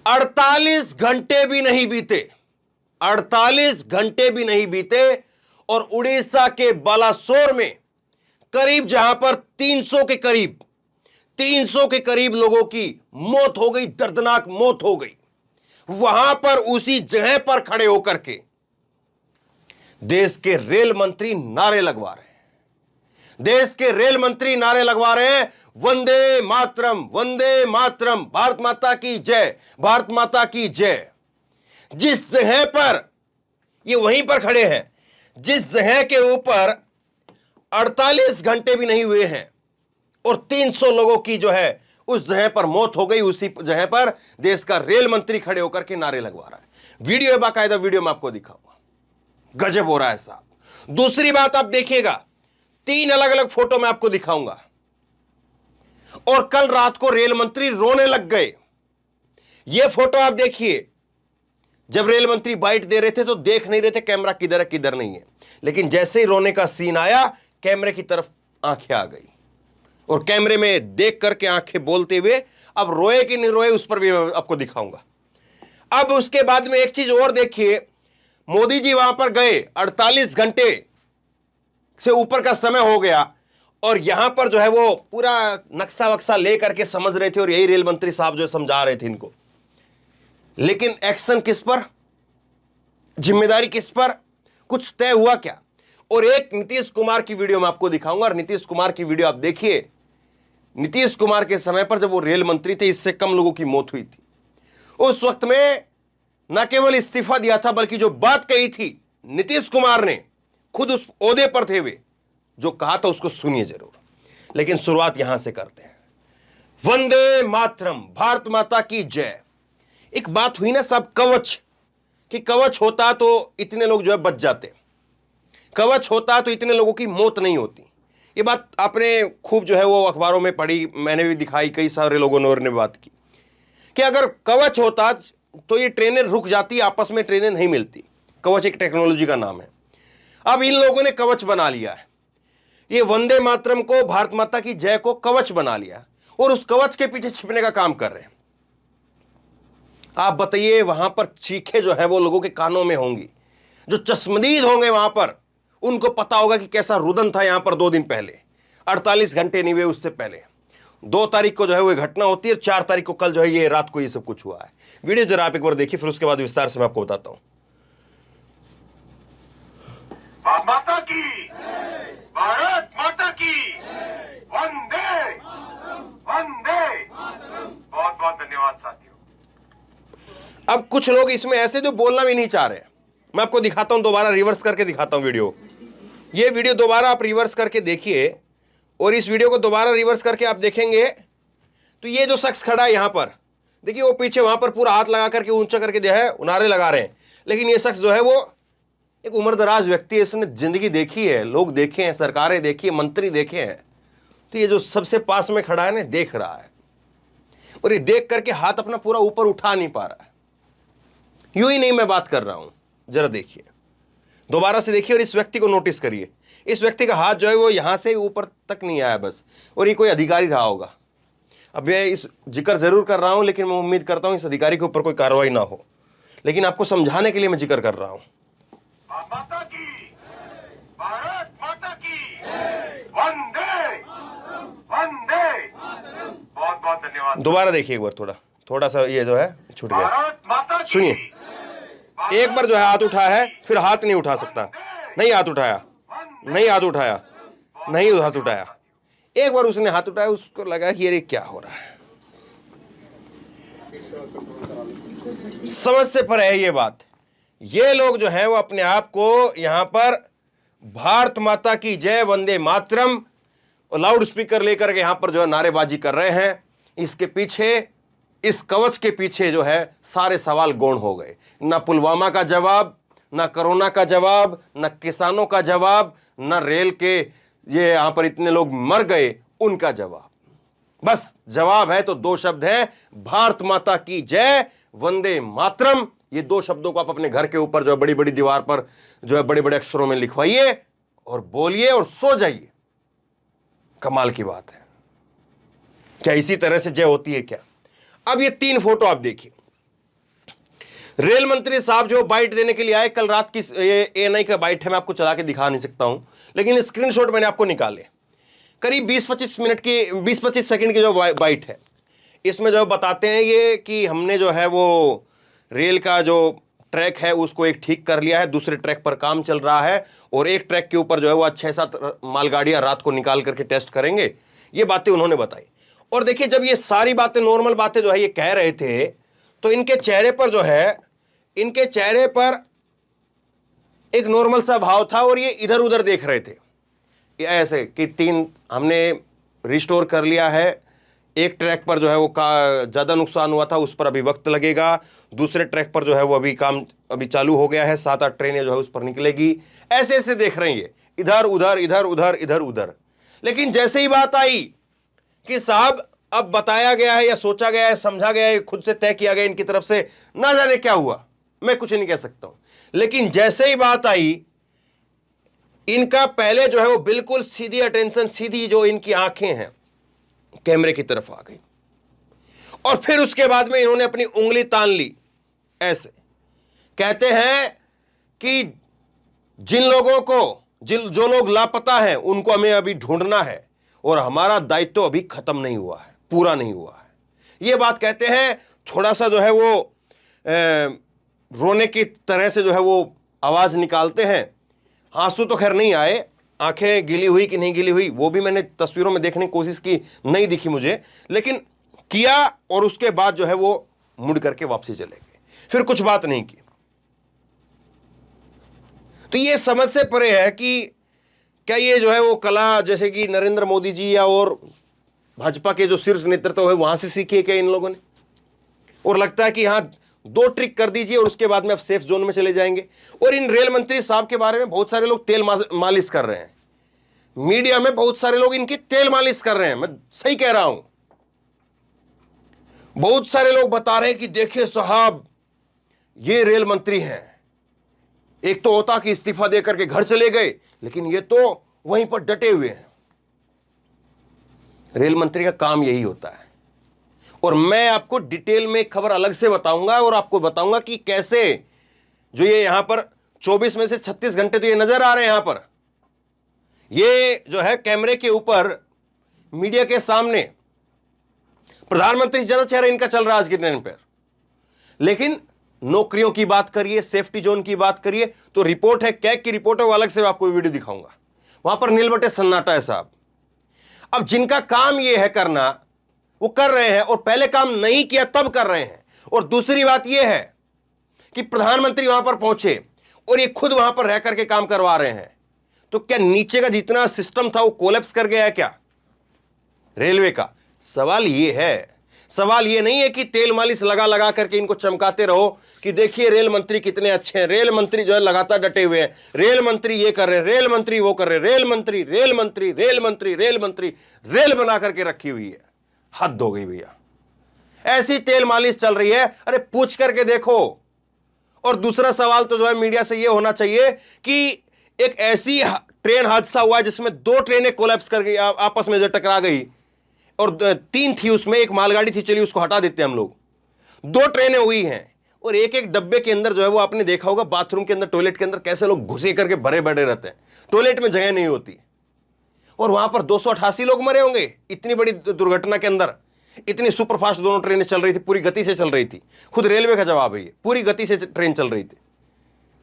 48 घंटे भी नहीं बीते, 48 घंटे भी नहीं बीते और उड़ीसा के बालासोर में करीब जहां पर 300 के करीब लोगों की मौत हो गई, दर्दनाक मौत हो गई। वहां पर उसी जगह पर खड़े होकर के देश के रेल मंत्री नारे लगवा रहे हैं, देश के रेल मंत्री नारे लगवा रहे हैं, वंदे मातरम, वंदे मातरम, भारत माता की जय, भारत माता की जय। जिस जगह पर ये वहीं पर खड़े हैं जिस जगह के ऊपर 48 घंटे भी नहीं हुए हैं और 300 लोगों की जो है उस जगह पर मौत हो गई, उसी जगह पर देश का रेल मंत्री खड़े होकर के नारे लगवा रहा है। वीडियो है, बाकायदा वीडियो में आपको दिखाऊंगा, गजब हो रहा है साहब। दूसरी बात आप देखिएगा, 3 अलग अलग फोटो मैं आपको दिखाऊंगा और कल रात को रेल मंत्री रोने लग गए। यह फोटो आप देखिए, जब रेल मंत्री बाइट दे रहे थे तो देख नहीं रहे थे कैमरा किधर है किधर नहीं है, लेकिन जैसे ही रोने का सीन आया कैमरे की तरफ आंखें आ गई और कैमरे में देख करके आंखें बोलते हुए, अब रोए कि नहीं रोए उस पर भी मैं आपको दिखाऊंगा। अब उसके बाद में एक चीज और देखिए, मोदी जी वहां पर गए, 48 घंटे से ऊपर का समय हो गया और यहां पर जो है वो पूरा नक्शा वक्शा लेकर के समझ रहे थे और यही रेल मंत्री साहब जो समझा रहे थे इनको, लेकिन एक्शन किस पर, जिम्मेदारी किस पर, कुछ तय हुआ क्या? और एक नीतीश कुमार की वीडियो मैं आपको दिखाऊंगा और नीतीश कुमार की वीडियो आप देखिए। नीतीश कुमार के समय पर जब वो रेल मंत्री थे, इससे कम लोगों की मौत हुई थी। उस वक्त में न केवल इस्तीफा दिया था बल्कि जो बात कही थी नीतीश कुमार ने, खुद उस ओहदे पर थे वे, जो कहा था उसको सुनिए जरूर। लेकिन शुरुआत यहां से करते हैं। वंदे मातरम, भारत माता की जय। एक बात हुई ना साहब, कवच, कि कवच होता तो इतने लोग जो है बच जाते, कवच होता तो इतने लोगों की मौत नहीं होती। ये बात आपने खूब जो है वो अखबारों में पढ़ी, मैंने भी दिखाई, कई सारे लोगों ने और ने बात की कि अगर कवच होता तो ये ट्रेनें रुक जाती, आपस में ट्रेनें नहीं मिलती। कवच एक टेक्नोलॉजी का नाम है। अब इन लोगों ने कवच बना लिया है, ये वंदे मातरम को, भारत माता की जय को कवच बना लिया और उस कवच के पीछे छिपने का काम कर रहे हैं। आप बताइए, वहां पर चीखें जो है वो लोगों के कानों में होंगी, जो चश्मदीद होंगे वहां पर उनको पता होगा कि कैसा रुदन था यहां पर 2 दिन पहले, 48 घंटे नहीं हुए उससे पहले। 2 तारीख को जो है वो घटना होती है और 4 तारीख को कल जो है ये रात को ये सब कुछ हुआ है। वीडियो जरा आप एक बार देखिए, फिर उसके बाद विस्तार से मैं आपको बताता हूं। माता की, भारत माता की, वंदे वंदे। बहुत बहुत धन्यवाद साथियों। अब कुछ लोग इसमें ऐसे जो बोलना भी नहीं चाह रहे, मैं आपको दिखाता हूं, दोबारा रिवर्स करके दिखाता हूं वीडियो। ये वीडियो दोबारा आप रिवर्स करके देखिए और इस वीडियो को दोबारा रिवर्स करके आप देखेंगे तो ये जो शख्स खड़ा है यहां पर देखिए, वो पीछे वहां पर पूरा हाथ लगा करके ऊंचा करके जो है नारे लगा रहे हैं, लेकिन ये शख्स जो है वो एक उम्रदराज व्यक्ति है, इसने जिंदगी देखी है, लोग देखे हैं, सरकारें देखी है, मंत्री देखे हैं। तो ये जो सबसे पास में खड़ा है ना, देख रहा है और ये देख करके हाथ अपना पूरा ऊपर उठा नहीं पा रहा है। यूं ही नहीं मैं बात कर रहा हूं, जरा देखिए, दोबारा से देखिए और इस व्यक्ति को नोटिस करिए। इस व्यक्ति का हाथ जो है वो यहां से ऊपर तक नहीं आया बस, और ये कोई अधिकारी रहा होगा। अब मैं इस जिक्र जरूर कर रहा हूं, लेकिन मैं उम्मीद करता हूं इस अधिकारी के ऊपर कोई कार्रवाई ना हो, लेकिन आपको समझाने के लिए मैं जिक्र कर रहा हूं। माता की, भारत माता की, वंदे वंदे। बहुत बहुत धन्यवाद। दोबारा देखिए एक बार, थोड़ा सा ये जो है छूट गया। भारत माता की, सुनिए, एक बार जो है हाथ उठा है, फिर हाथ नहीं उठा सकता, नहीं हाथ उठाया, नहीं हाथ उठाया, नहीं हाथ उठाया। एक बार उसने हाथ उठाया, उसको लगा कि ये क्या हो रहा है, समझ से परे है ये बात। ये लोग जो है वो अपने आप को यहां पर भारत माता की जय, वंदे मातरम और लाउड स्पीकर लेकर के यहां पर जो है नारेबाजी कर रहे हैं। इसके पीछे, इस कवच के पीछे जो है सारे सवाल गौण हो गए। ना पुलवामा का जवाब, ना कोरोना का जवाब, ना किसानों का जवाब, ना रेल के ये यहां पर इतने लोग मर गए उनका जवाब। बस जवाब है तो 2 शब्द हैं, भारत माता की जय, वंदे मातरम। ये 2 शब्दों को आप अपने घर के ऊपर जो है बड़ी बड़ी दीवार पर जो है बड़े बड़े अक्षरों में लिखवाइए और बोलिए और सो जाइए। कमाल की बात है, क्या इसी तरह से जय होती है क्या? अब ये 3 फोटो आप देखिए, रेल मंत्री साहब जो बाइट देने के लिए आए, कल रात की एएनआई का बाइट है, मैं आपको चला के दिखा नहीं सकता हूं, लेकिन स्क्रीनशॉट मैंने आपको निकाले। करीब 20-25 मिनट की, 20-25 सेकंड की जो बाइट है, इसमें जो बताते हैं ये कि हमने जो है वो रेल का जो ट्रैक है उसको एक ठीक कर लिया है, दूसरे ट्रैक पर काम चल रहा है, और एक ट्रैक के ऊपर जो है वो 6-7 मालगाड़ियां रात को निकाल करके टेस्ट करेंगे। ये बातें उन्होंने बताई। और देखिए, जब ये सारी बातें, नॉर्मल बातें जो है ये कह रहे थे, तो इनके चेहरे पर जो है, इनके चेहरे पर एक नॉर्मल सा भाव था, और ये इधर उधर देख रहे थे ऐसे कि 3 हमने रिस्टोर कर लिया है, एक ट्रैक पर जो है वो ज़्यादा नुकसान हुआ था, उस पर अभी वक्त लगेगा, दूसरे ट्रैक पर जो है वो अभी काम अभी चालू हो गया है, 7-8 ट्रेनें जो है उस पर निकलेगी, ऐसे ऐसे देख रहे हैं ये, इधर उधर इधर उधर इधर उधर। लेकिन जैसे ही बात आई कि साहब अब बताया गया है या सोचा गया है, समझा गया है, खुद से तय किया गया इनकी तरफ से, ना जाने क्या हुआ, मैं कुछ नहीं कह सकता हूं, लेकिन जैसे ही बात आई, इनका पहले जो है वो बिल्कुल सीधी अटेंशन, सीधी जो इनकी आंखें हैं कैमरे की तरफ आ गई, और फिर उसके बाद में इन्होंने अपनी उंगली तान ली ऐसे। कहते हैं कि जिन लोगों को, जो लोग लापता हैं उनको हमें अभी ढूंढना है, और हमारा दायित्व अभी खत्म नहीं हुआ है, पूरा नहीं हुआ है। ये बात कहते हैं, थोड़ा सा जो है वो रोने की तरह से जो है वो आवाज निकालते हैं। आंसू तो खैर नहीं आए, आंखें गीली हुई कि नहीं गीली हुई वो भी मैंने तस्वीरों में देखने की कोशिश की, नहीं दिखी मुझे, लेकिन किया, और उसके बाद जो है वो मुड़ करके वापसी चले गए, फिर कुछ बात नहीं की। तो ये समझ से परे है कि क्या ये जो है वो कला, जैसे कि नरेंद्र मोदी जी या और भाजपा के जो शीर्ष नेतृत्व है वहां से सीखी है क्या इन लोगों ने, और लगता है कि हाँ 2 ट्रिक कर दीजिए और उसके बाद में आप सेफ जोन में चले जाएंगे। और इन रेल मंत्री साहब के बारे में बहुत सारे लोग तेल मालिश कर रहे हैं, मीडिया में बहुत सारे लोग इनकी तेल मालिश कर रहे हैं, मैं सही कह रहा हूं। बहुत सारे लोग बता रहे हैं कि देखिए साहब ये रेल मंत्री हैं, एक तो होता कि इस्तीफा देकर के घर चले गए, लेकिन ये तो वहीं पर डटे हुए हैं। रेल मंत्री का काम यही होता है, और मैं आपको डिटेल में खबर अलग से बताऊंगा, और आपको बताऊंगा कि कैसे जो ये यहां पर 24 में से 36 घंटे तो ये नजर आ रहे हैं, यहां पर ये जो है कैमरे के ऊपर मीडिया के सामने प्रधानमंत्री से ज्यादा चेहरा इनका चल रहा है आज के टाइम पर। लेकिन नौकरियों की बात करिए, सेफ्टी जोन की बात करिए, तो रिपोर्ट है, कैग की रिपोर्ट है, वो अलग से आपको वीडियो दिखाऊंगा, वहां पर नीलबटे सन्नाटा है साहब। अब जिनका काम ये है करना, वो कर रहे हैं, और पहले काम नहीं किया तब कर रहे हैं। और दूसरी बात यह है कि प्रधानमंत्री वहां पर पहुंचे और ये खुद वहां पर रह करके काम करवा रहे हैं, तो क्या नीचे का जितना सिस्टम था वो कोलैप्स कर गया है क्या रेलवे का? सवाल ये है, सवाल ये नहीं है कि तेल मालिश लगा लगा करके इनको चमकाते रहो कि देखिए रेल मंत्री कितने अच्छे हैं, रेल मंत्री जो है लगातार डटे हुए हैं, रेल मंत्री ये कर रहे हैं, रेल मंत्री वो कर रहे हैं, रेल मंत्री रेल मंत्री रेल मंत्री रेल मंत्री, रेल बना करके रखी हुई है। हद हो गई भैया, ऐसी तेल मालिश चल रही है, अरे पूछ करके देखो। और दूसरा सवाल तो जो है मीडिया से ये होना चाहिए कि एक ऐसी ट्रेन हादसा हुआ जिसमें 2 ट्रेनें कोलैप्स कर गई, आपस में जो टकरा गई, और 3 थी उसमें, एक मालगाड़ी थी, चलिए उसको हटा देते हैं हम लोग। 2 ट्रेनें हुई हैं, और एक एक डब्बे के अंदर जो है वो आपने देखा होगा बाथरूम के अंदर, टॉयलेट के अंदर कैसे लोग घुसे करके भरे भरे रहते हैं, टॉयलेट में जगह नहीं होती, और वहां पर 288 लोग मरे होंगे इतनी बड़ी दुर्घटना के अंदर। इतनी सुपरफास्ट दोनों ट्रेनें चल रही थी, पूरी गति से चल रही थी, खुद रेलवे का जवाब है ये, पूरी गति से ट्रेन चल रही थी,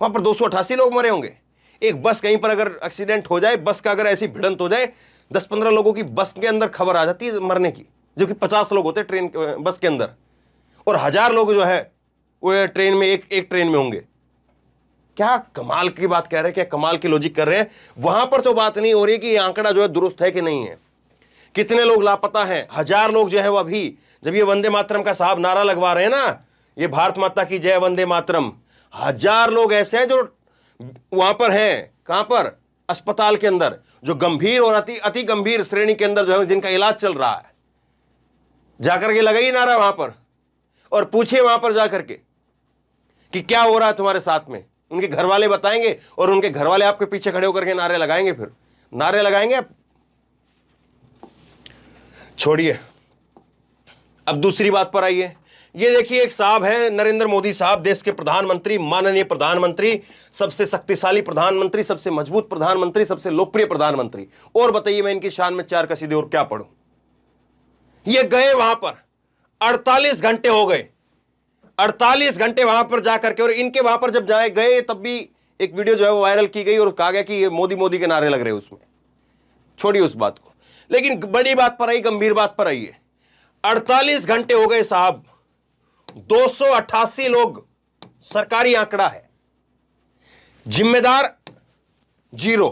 वहां पर 288 लोग मरे होंगे। एक बस कहीं पर अगर एक्सीडेंट हो जाए, बस का अगर ऐसी भिड़ंत हो जाए, 10-15 लोगों की बस के अंदर खबर आ जाती है मरने की, जबकि 50 लोग होते ट्रेन बस के अंदर, और 1000 लोग जो है वो ट्रेन में, एक ट्रेन में होंगे। क्या कमाल की बात कह रहे हैं, क्या कमाल की लॉजिक कर रहे हैं। वहां पर तो बात नहीं हो रही कि ये आंकड़ा जो है दुरुस्त है कि नहीं है, कितने लोग लापता हैं। 1000 लोग जो है वो अभी, जब ये वंदे मातरम का साहब नारा लगवा रहे हैं ना, ये भारत माता की जय वंदे मातरम, 1000 लोग ऐसे हैं जो वहां पर हैं, कहां पर, अस्पताल के अंदर, जो गंभीर और अति गंभीर श्रेणी के अंदर जो है जिनका इलाज चल रहा है। जाकर के लगाइए नारा वहां पर और पूछिए वहां पर जाकर के कि क्या हो रहा है तुम्हारे साथ में। उनके घर वाले बताएंगे, और उनके घर वाले आपके पीछे खड़े होकर के नारे लगाएंगे, फिर नारे लगाएंगे। छोड़िए, अब दूसरी बात पर आइए ये देखिए, एक साहब हैं नरेंद्र मोदी साहब, देश के प्रधानमंत्री, माननीय प्रधानमंत्री, सबसे शक्तिशाली प्रधानमंत्री, सबसे मजबूत प्रधानमंत्री, सबसे लोकप्रिय प्रधानमंत्री। और बताइए मैं इनकी शान में चार कसीदे और क्या पढ़ूं। ये गए वहां पर, 48 घंटे हो गए, 48 घंटे वहां पर जाकर के। और इनके वहां पर जब जाए गए तब भी एक वीडियो जो है वो वायरल की गई और कहा गया कि ये मोदी मोदी के नारे लग रहे हैं उसमें। छोड़िए उस बात को, लेकिन बड़ी बात पर आई, गंभीर बात पर आई है। 48 घंटे हो गए साहब, 288 लोग, सरकारी आंकड़ा है, जिम्मेदार जीरो,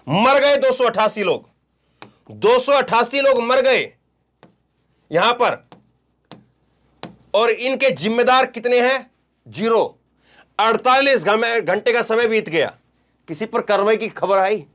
मर गए 288 लोग, 288 लोग मर गए यहां पर। और इनके जिम्मेदार कितने हैं? जीरो। 48 घंटे का समय बीत गया, किसी पर कार्रवाई की खबर आई?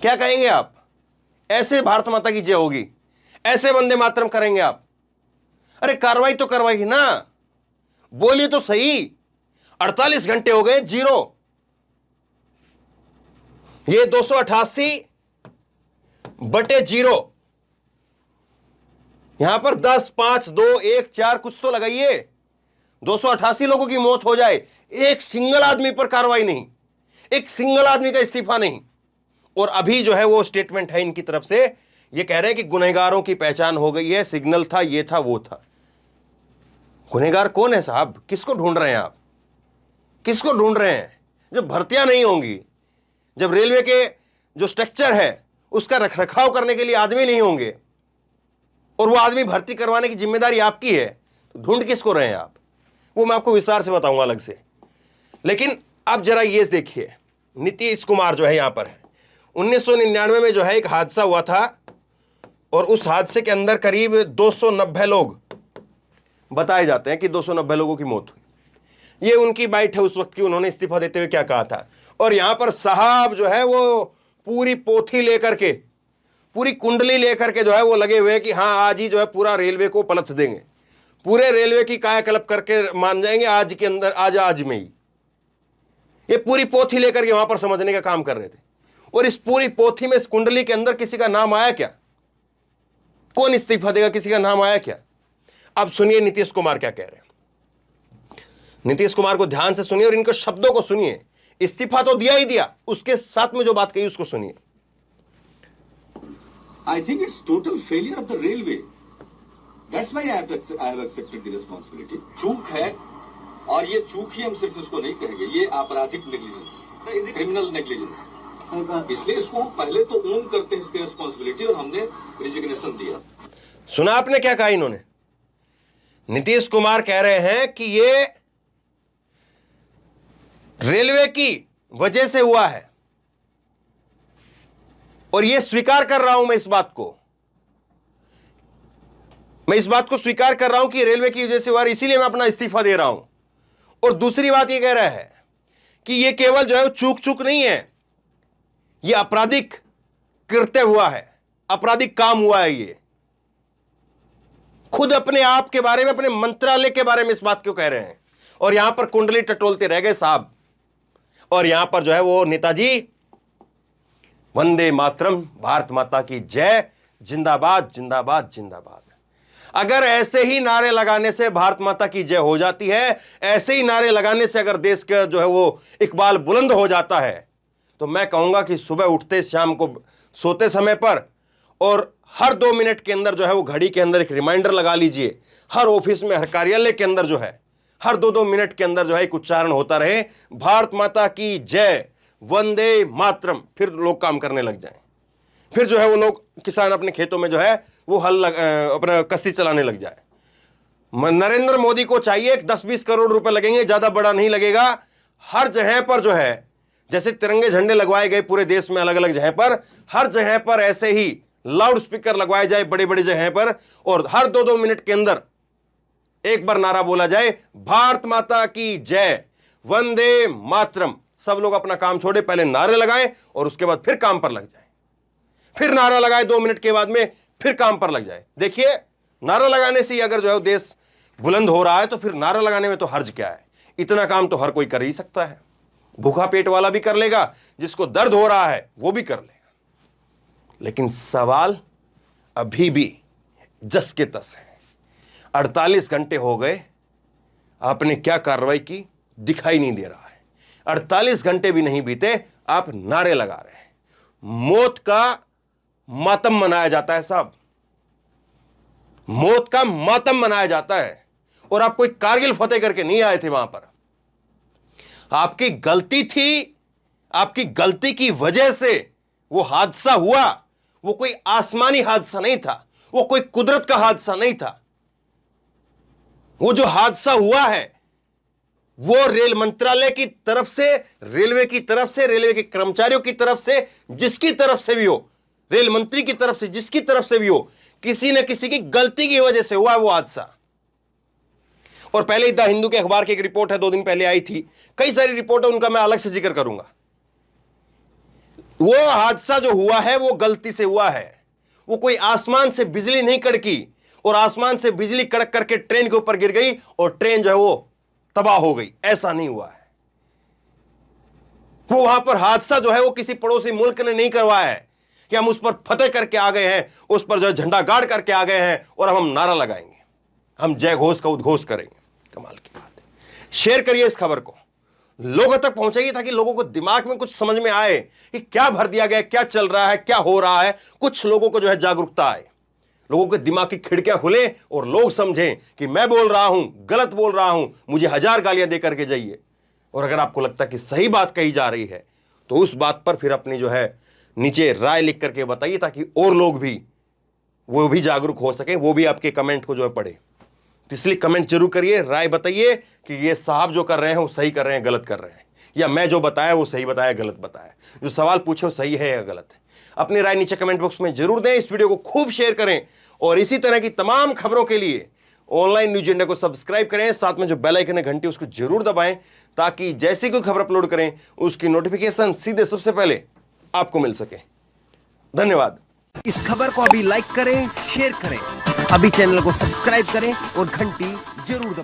क्या कहेंगे आप? ऐसे भारत माता की जय होगी, ऐसे वंदे मातरम करेंगे आप? अरे कार्रवाई तो करवाई ना, बोलिए तो सही। 48 घंटे हो गए, जीरो। ये 288 बटे जीरो, यहां पर 10, 5, 2, 1, 4 कुछ तो लगाइए। 288 लोगों की मौत हो जाए, एक सिंगल आदमी पर कार्रवाई नहीं, एक सिंगल आदमी का इस्तीफा नहीं। और अभी जो है वो स्टेटमेंट है इनकी तरफ से, ये कह रहे हैं कि गुनहगारों की पहचान हो गई है, सिग्नल था, ये था, वो था। गुनहगार कौन है साहब? किसको ढूंढ रहे हैं आप? किसको ढूंढ रहे हैं? जब भर्तियां नहीं होंगी, जब रेलवे के जो स्ट्रक्चर है उसका रखरखाव करने के लिए आदमी नहीं होंगे, और वो आदमी भर्ती करवाने की जिम्मेदारी आपकी है, तो ढूंढ किसको रहे हैं आप? वो मैं आपको विस्तार से बताऊंगा अलग से। लेकिन अब जरा ये देखिए, नीतीश कुमार जो है यहां पर है। 1999 में जो है एक हादसा हुआ था, और उस हादसे के अंदर करीब 290 लोग बताए जाते हैं कि 290 लोगों की मौत हुई। ये उनकी बाइट है उस वक्त की, उन्होंने इस्तीफा देते हुए क्या कहा था। और यहां पर साहब जो है वो पूरी पोथी लेकर के, पूरी कुंडली लेकर के जो है वो लगे हुए हैं कि हाँ आज ही जो है पूरा रेलवे को पलट देंगे, पूरे रेलवे की कायाकल्प करके मान जाएंगे आज के अंदर, आज में ही। ये पूरी पोथी लेकर के वहां पर समझने का काम कर रहे थे। और इस पूरी पोथी में, इस कुंडली के अंदर किसी का नाम आया क्या? कौन इस्तीफा देगा? किसी का नाम आया क्या? अब सुनिए नीतीश कुमार क्या कह रहे हैं। नीतीश कुमार को ध्यान से सुनिए और इनके शब्दों को सुनिए। इस्तीफा तो दिया ही दिया, उसके साथ में जो बात कही उसको सुनिए। I think it's total failure of the railway. That's why I have accepted the responsibility. चूक है, और ये चूक ही हम सिर्फ इसको नहीं कहेंगे, ये आपराधिक नेग्लिजेंस, क्रिमिनल नेग्लिजेंस। इसलिए इसको हम पहले तो ओन करते हैं इसकी रिस्पॉन्सिबिलिटी, और हमने रिजिग्नेशन दिया। सुना आपने क्या कहा इन्होंने? नीतीश कुमार कह रहे हैं कि ये रेलवे की वजह से हुआ है, और ये स्वीकार कर रहा हूं मैं इस बात को, मैं इस बात को स्वीकार कर रहा हूं कि रेलवे की वजह से हुआ, इसीलिए मैं अपना इस्तीफा दे रहा हूं। और दूसरी बात ये कह रहा है कि ये केवल जो है चूक नहीं है, ये आपराधिक कृत्य हुआ है, आपराधिक काम हुआ है। ये खुद अपने आप के बारे में, अपने मंत्रालय के बारे में इस बात क्यों कह रहे हैं? और यहां पर कुंडली टटोलते रह गए साहब। और यहां पर जो है वो नेताजी वंदे मातरम, भारत माता की जय, जिंदाबाद जिंदाबाद जिंदाबाद। अगर ऐसे ही नारे लगाने से भारत माता की जय हो जाती है, ऐसे ही नारे लगाने से अगर देश का जो है वो इकबाल बुलंद हो जाता है, तो मैं कहूंगा कि सुबह उठते, शाम को सोते समय पर, और हर 2 मिनट के अंदर जो है वो घड़ी के अंदर एक रिमाइंडर लगा लीजिए। हर ऑफिस में, हर कार्यालय के अंदर जो है हर 2-2 मिनट के अंदर जो है एक उच्चारण होता रहे, भारत माता की जय, वंदे मातरम। फिर लोग काम करने लग जाएं, फिर जो है वो लोग, किसान अपने खेतों में जो है वो हल अपना कस्सी चलाने लग जाए। नरेंद्र मोदी को चाहिए 10-20 करोड़ रुपए लगेंगे, ज्यादा बड़ा नहीं लगेगा। हर जगह पर जो है, जैसे तिरंगे झंडे लगवाए गए पूरे देश में अलग अलग जगह पर, हर जगह पर ऐसे ही लाउड स्पीकर लगवाए जाए बड़ी बड़ी जगह पर, और हर 2-2 मिनट के अंदर एक बार नारा बोला जाए, भारत माता की जय, वंदे मातरम। सब लोग अपना काम छोड़े, पहले नारे लगाएं और उसके बाद फिर काम पर लग जाए। फिर नारा लगाए 2 मिनट के बाद में, फिर काम पर लग जाए। देखिए, नारा लगाने से ही अगर जो है देश बुलंद हो रहा है, तो फिर नारा लगाने में तो हर्ज क्या है? इतना काम तो हर कोई कर ही सकता है। भूखा पेट वाला भी कर लेगा, जिसको दर्द हो रहा है वो भी कर लेगा। लेकिन सवाल अभी भी जस के तस हैं। 48 घंटे हो गए, आपने क्या कार्रवाई की दिखाई नहीं दे रहा है। 48 घंटे भी नहीं बीते, आप नारे लगा रहे हैं। मौत का मातम मनाया जाता है साहब, मौत का मातम मनाया जाता है। और आप कोई कारगिल फतेह करके नहीं आए थे वहां पर, आपकी गलती थी, आपकी गलती की वजह से वो हादसा हुआ। वो कोई आसमानी हादसा नहीं था, वो कोई कुदरत का हादसा नहीं था। वो जो हादसा हुआ है वो रेल मंत्रालय की तरफ से, रेलवे की तरफ से, रेलवे के कर्मचारियों की तरफ से, जिसकी तरफ से भी हो, रेल मंत्री की तरफ से, जिसकी तरफ से भी हो, किसी न किसी की गलती की वजह से हुआ है वो हादसा। और पहले ही द हिंदू के अखबार की एक रिपोर्ट है, 2 दिन पहले आई थी, कई सारी रिपोर्ट है, उनका मैं अलग से जिक्र करूंगा। वो हादसा जो हुआ है वो गलती से हुआ है। वो कोई आसमान से बिजली नहीं कड़की और आसमान से बिजली कड़क करके ट्रेन के ऊपर गिर गई और ट्रेन जो है वो तबाह हो गई, ऐसा नहीं हुआ है। वो वहां पर हादसा जो है वो किसी पड़ोसी मुल्क ने नहीं करवाया है कि हम उस पर फतेह करके आ गए हैं, उस पर जो है झंडा गाड़ करके आ गए हैं और अब हम नारा लगाएंगे, हम जय घोष का उद्घोष करेंगे। कमाल की बात है। शेयर करिए इस खबर को, लोगों तक पहुंचाइए ताकि लोगों को दिमाग में कुछ समझ में आए कि क्या भर दिया गया, क्या चल रहा है, क्या हो रहा है। कुछ लोगों को जो है जागरूकता आए, लोगों के दिमाग की खिड़कियां खुले और लोग समझें कि मैं बोल रहा हूं, गलत बोल रहा हूं, मुझे 1000 गालियां दे करके जाइए। और अगर आपको लगता है कि सही बात कही जा रही है तो उस बात पर फिर अपनी जो है नीचे राय लिख करके बताइए ताकि और लोग भी, वो भी जागरूक हो सके, वो भी आपके कमेंट को जो है पढ़े। तो इसलिए कमेंट जरूर करिए, राय बताइए कि ये साहब जो कर रहे हैं वो सही कर रहे हैं, गलत कर रहे हैं, या मैं जो बताया वो सही बताया, गलत बताया, जो सवाल पूछे वो सही है या गलत है। अपनी राय नीचे कमेंट बॉक्स में जरूर दें। इस वीडियो को खूब शेयर करें और इसी तरह की तमाम खबरों के लिए ऑनलाइन न्यूज इंडिया को सब्सक्राइब करें। साथ में जो बेल आइकन है घंटी उसको जरूर दबाएं ताकि जैसे कोई खबर अपलोड करें उसकी नोटिफिकेशन सीधे सबसे पहले आपको मिल सके। धन्यवाद। इस खबर को अभी लाइक करें, शेयर करें, अभी चैनल को सब्सक्राइब करें और घंटी जरूर दबाएं।